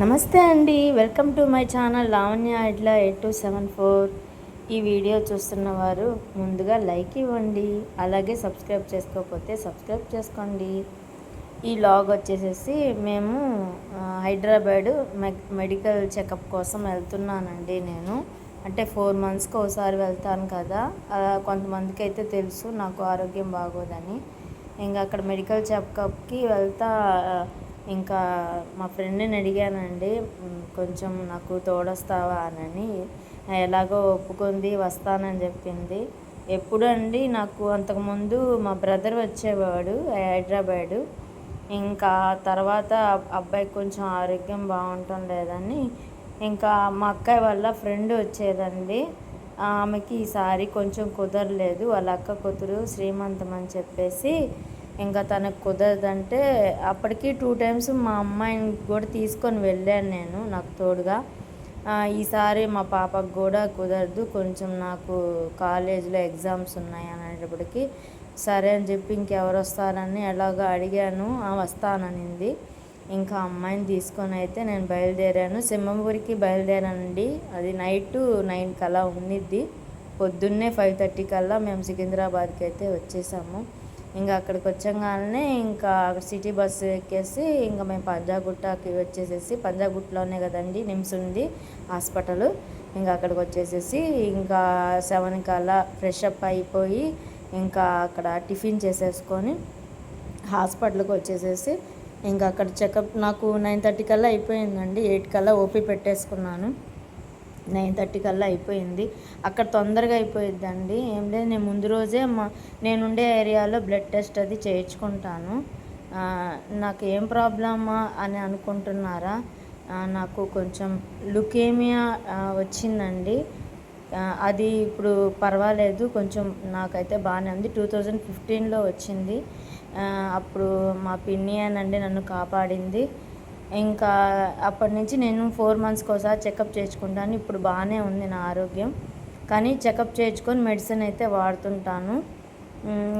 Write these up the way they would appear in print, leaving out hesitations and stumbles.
నమస్తే అండి, welcome to my channel Lavanya ఇట్లా 8274. ఈ వీడియో చూస్తున్న వారు ముందుగా లైక్ ఇవ్వండి, అలాగే సబ్స్క్రైబ్ చేసుకోకపోతే సబ్స్క్రైబ్ చేసుకోండి. ఈ లాగ్ వచ్చేసేసి మేము హైదరాబాదు మెడికల్ చెకప్ కోసం వెళ్తున్నానండి. నేను అంటే 4 monthsకి ఒకసారి వెళ్తాను కదా. కొంతమందికి అయితే తెలుసు నాకు ఆరోగ్యం బాగోదని. ఇంకా అక్కడ మెడికల్ చెకప్కి వెళ్తా. ఇంకా మా ఫ్రెండ్ని అడిగానండి, కొంచెం నాకు తోడొస్తావా అని. ఎలాగో ఒప్పుకుంది, వస్తానని చెప్పింది. ఎప్పుడు అండి, నాకు అంతకుముందు మా బ్రదర్ వచ్చేవాడు హైదరాబాదు. ఇంకా తర్వాత అబ్బాయికి కొంచెం ఆరోగ్యం బాగుండటం లేదని ఇంకా మా అక్కయ్య వాళ్ళ ఫ్రెండ్ వచ్చేదండి. ఆమెకి ఈసారి కొంచెం కుదరలేదు, వాళ్ళ అక్క కూతురు శ్రీమంతం అని చెప్పేసి ఇంకా తనకు కుదరదంటే అప్పటికి 2 times మా అమ్మాయిని కూడా తీసుకొని వెళ్ళాను నేను, నాకు తోడుగా. ఈసారి మా పాపకు కూడా కుదరదు, కొంచెం నాకు కాలేజీలో ఎగ్జామ్స్ ఉన్నాయి అనేటప్పటికి సరే అని చెప్పి ఇంకెవరు వస్తారని ఎలాగో అడిగాను. వస్తాననింది. ఇంకా అమ్మాయిని తీసుకొని అయితే నేను బయలుదేరాను. సింహంపూరికి బయలుదేరానండి. అది నైట్ 9 కల్లా ఉన్నిద్ది. పొద్దున్నే 5:30 కల్లా మేము సికింద్రాబాద్కి అయితే వచ్చేసాము. ఇంకా అక్కడికి వచ్చాగానే ఇంకా సిటీ బస్సు ఎక్కేసి ఇంకా మేము పంజాగుట్టకి వచ్చేసేసి, పంజాగుట్టలోనే కదండి నిమ్స్ ఉంది హాస్పిటల్. ఇంకా అక్కడికి వచ్చేసేసి ఇంకా 7 కల్లా ఫ్రెష్ అప్ అయిపోయి ఇంకా అక్కడ టిఫిన్ చేసేసుకొని హాస్పిటల్కి వచ్చేసేసి ఇంకా అక్కడ చెకప్ నాకు 9:30 కల్లా అయిపోయిందండి. 8 కల్లా ఓపీ పెట్టేసుకున్నాను. 9:30 కల్లా అయిపోయింది. అక్కడ తొందరగా అయిపోయిద్దండి. ఏం లేదు, నేను ముందు రోజే నేనుండే ఏరియాలో బ్లడ్ టెస్ట్ అది చేయించుకుంటాను. నాకు ఏం ప్రాబ్లమా అని అనుకుంటున్నారా? నాకు కొంచెం లుకేమియా వచ్చిందండి. అది ఇప్పుడు పర్వాలేదు, కొంచెం నాకైతే బాగానే ఉంది. 2015లో వచ్చింది. అప్పుడు మా పిన్ని అనండి నన్ను కాపాడింది. ఇంకా అప్పటి నుంచి నేను 4 monthsకి ఒకసారి చెకప్ చేయించుకుంటాను. ఇప్పుడు బాగానే ఉంది నా ఆరోగ్యం, కానీ చెకప్ చేయించుకొని మెడిసిన్ అయితే వాడుతుంటాను.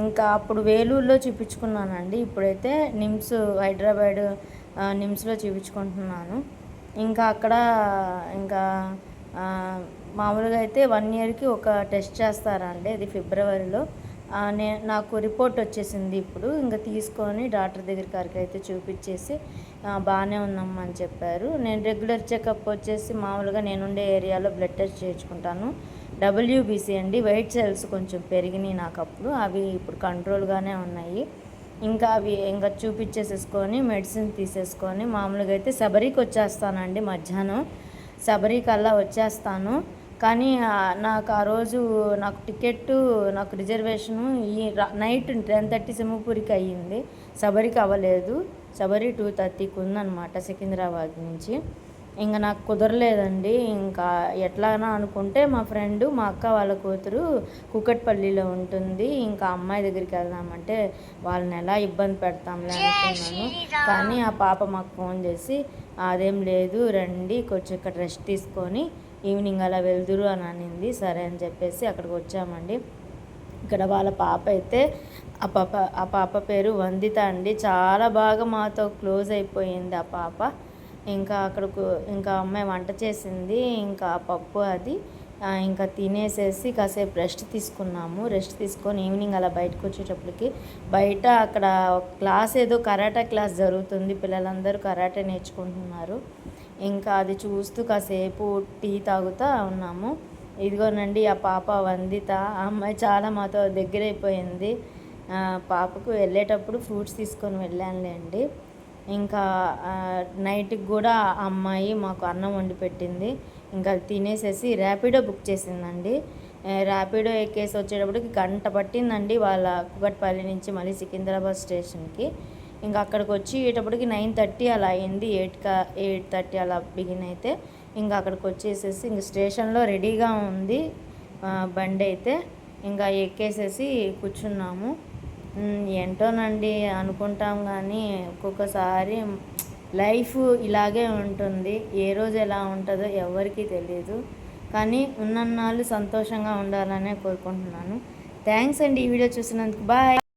ఇంకా అప్పుడు వేలూరులో చూపించుకున్నానండి. ఇప్పుడైతే నిమ్స్ హైదరాబాద్ నిమ్స్లో చూపించుకుంటున్నాను. ఇంకా అక్కడ ఇంకా మామూలుగా అయితే 1 yearకి ఒక టెస్ట్ చేస్తారండి, అది ఫిబ్రవరిలో. నాకు రిపోర్ట్ వచ్చేసింది ఇప్పుడు. ఇంకా తీసుకొని డాక్టర్ దగ్గరికి అయితే చూపించేసి బాగానే ఉందమ్మా అని చెప్పారు. నేను రెగ్యులర్ చెకప్ వచ్చేసి మామూలుగా నేనుండే ఏరియాలో బ్లడ్ టెస్ట్ చేయించుకుంటాను. WBC అండి, వైట్ సెల్స్ కొంచెం పెరిగినాయి నాకు అప్పుడు. అవి ఇప్పుడు కంట్రోల్గానే ఉన్నాయి. ఇంకా అవి ఇంకా చూపించేసేసుకొని మెడిసిన్ తీసేసుకొని మామూలుగా అయితే శబరికి వచ్చేస్తానండి. మధ్యాహ్నం శబరికల్లా వచ్చేస్తాను. కానీ నాకు ఆ రోజు నాకు టికెట్టు, నాకు రిజర్వేషను ఈ నైట్ 10:30 సింహపూరికి అయ్యింది. శబరికి అవ్వలేదు. శబరి 2:30కి ఉందన్నమాట సికింద్రాబాద్ నుంచి. ఇంకా నాకు కుదరలేదండి. ఇంకా ఎట్లానా అనుకుంటే మా ఫ్రెండు, మా అక్క వాళ్ళ కూతురు కూకట్పల్లిలో ఉంటుంది. ఇంకా అమ్మాయి దగ్గరికి వెళ్దామంటే వాళ్ళని ఎలా ఇబ్బంది పెడతాంలే అనుకున్నాను. కానీ ఆ పాప మాకు ఫోన్ చేసి అదేం లేదు రండి, కొంచెం ఇక్కడ రెస్ట్ తీసుకొని ఈవినింగ్ అలా వెళ్దురు అని అనింది. సరే అని చెప్పేసి అక్కడికి వచ్చామండి. ఇక్కడ వాళ్ళ పాప అయితే ఆ పాప పేరు వందిత అండి. చాలా బాగా మాతో క్లోజ్ అయిపోయింది ఆ పాప. ఇంకా అక్కడకు ఇంకా అమ్మాయి వంట చేసింది. ఇంకా పప్పు అది ఇంకా తినేసేసి కాసేపు రెస్ట్ తీసుకున్నాము. రెస్ట్ తీసుకొని ఈవినింగ్ అలా బయటకు వచ్చేటప్పటికి బయట అక్కడ క్లాస్ ఏదో కరాటే క్లాస్ జరుగుతుంది, పిల్లలందరూ కరాటే నేర్చుకుంటున్నారు. ఇంకా అది చూస్తూ కాసేపు టీ తాగుతూ ఉన్నాము. ఇదిగోనండి ఆ పాప వందిత. ఆ అమ్మాయి చాలా మాతో దగ్గరైపోయింది. పాపకు వెళ్ళేటప్పుడు ఫ్రూట్స్ తీసుకొని వెళ్ళానులేండి. ఇంకా నైట్కి కూడా ఆ అమ్మాయి మాకు అన్నం వండి పెట్టింది. ఇంకా తినేసేసి ర్యాపిడో బుక్ చేసిందండి. ర్యాపిడో ఎక్కేసి వచ్చేటప్పటికి 1 గంట పట్టిందండి వాళ్ళ కూకట్పల్లి నుంచి మళ్ళీ సికింద్రాబాద్ స్టేషన్కి. ఇంకా అక్కడికి వచ్చేటప్పటికి 9:30 అలా అయింది. 8:30 అలా బిగిన్ అయితే ఇంకా అక్కడికి వచ్చేసేసి ఇంక స్టేషన్లో రెడీగా ఉంది బండి అయితే. ఇంకా ఎక్కేసేసి కూర్చున్నాము. ఏంటోనండి అనుకుంటాం, కానీ ఒక్కొక్కసారి లైఫ్ ఇలాగే ఉంటుంది. ఏ రోజు ఎలా ఉంటుందో ఎవరికీ తెలియదు. కానీ ఉన్నన్నాళ్ళు సంతోషంగా ఉండాలనే కోరుకుంటున్నాను. థ్యాంక్స్ అండి ఈ వీడియో చూసినందుకు. బాయ్.